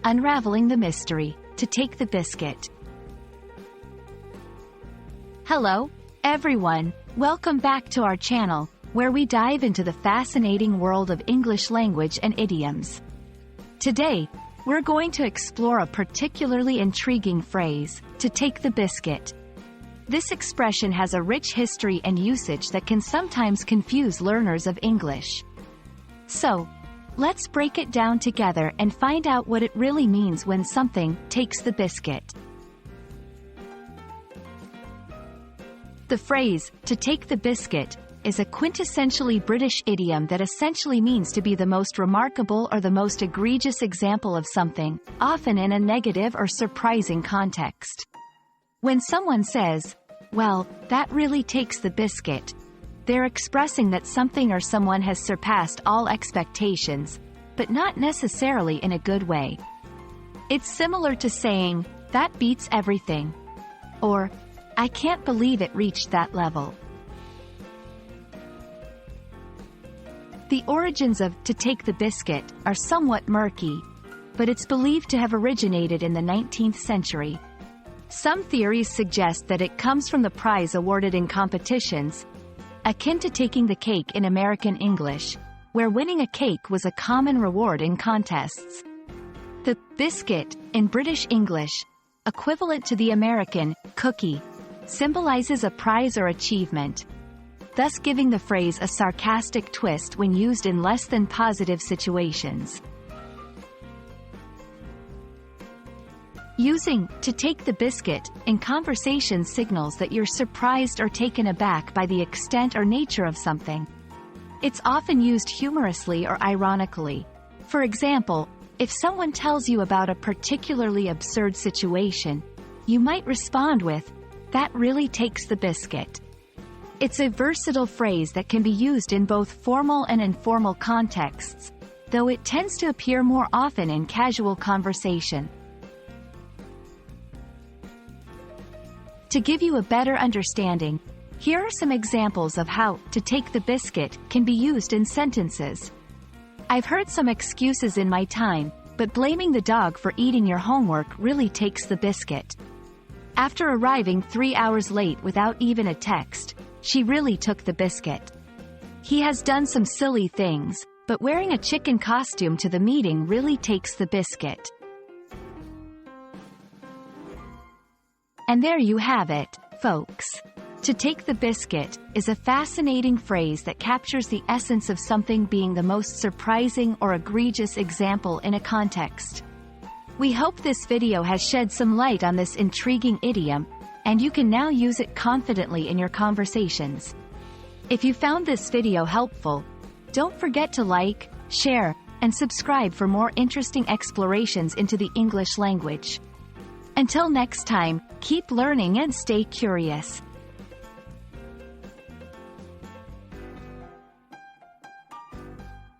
Unraveling the mystery, to take the biscuit. Hello, everyone. Welcome back to our channel, where we dive into the fascinating world of English language and idioms. Today, we're going to explore a particularly intriguing phrase, to take the biscuit. This expression has a rich history and usage that can sometimes confuse learners of English. So, let's break it down together and find out what it really means when something takes the biscuit. The phrase, to take the biscuit, is a quintessentially British idiom that essentially means to be the most remarkable or the most egregious example of something, often in a negative or surprising context. When someone says, "Well, that really takes the biscuit," they're expressing that something or someone has surpassed all expectations, but not necessarily in a good way. It's similar to saying, "That beats everything," or, "I can't believe it reached that level." The origins of "to take the biscuit" are somewhat murky, but it's believed to have originated in the 19th century. Some theories suggest that it comes from the prize awarded in competitions, akin to taking the cake in American English, where winning a cake was a common reward in contests. The biscuit, in British English, equivalent to the American cookie, symbolizes a prize or achievement, thus giving the phrase a sarcastic twist when used in less than positive situations. Using "to take the biscuit" in conversation signals that you're surprised or taken aback by the extent or nature of something. It's often used humorously or ironically. For example, if someone tells you about a particularly absurd situation, you might respond with, "That really takes the biscuit." It's a versatile phrase that can be used in both formal and informal contexts, though it tends to appear more often in casual conversation. To give you a better understanding, here are some examples of how "to take the biscuit" can be used in sentences. "I've heard some excuses in my time, but blaming the dog for eating your homework really takes the biscuit. After arriving 3 hours late without even a text, she really took the biscuit. He has done some silly things, but wearing a chicken costume to the meeting really takes the biscuit." And there you have it, folks. "To take the biscuit" is a fascinating phrase that captures the essence of something being the most surprising or egregious example in a context. We hope this video has shed some light on this intriguing idiom, and you can now use it confidently in your conversations. If you found this video helpful, don't forget to like, share, and subscribe for more interesting explorations into the English language. Until next time, keep learning and stay curious.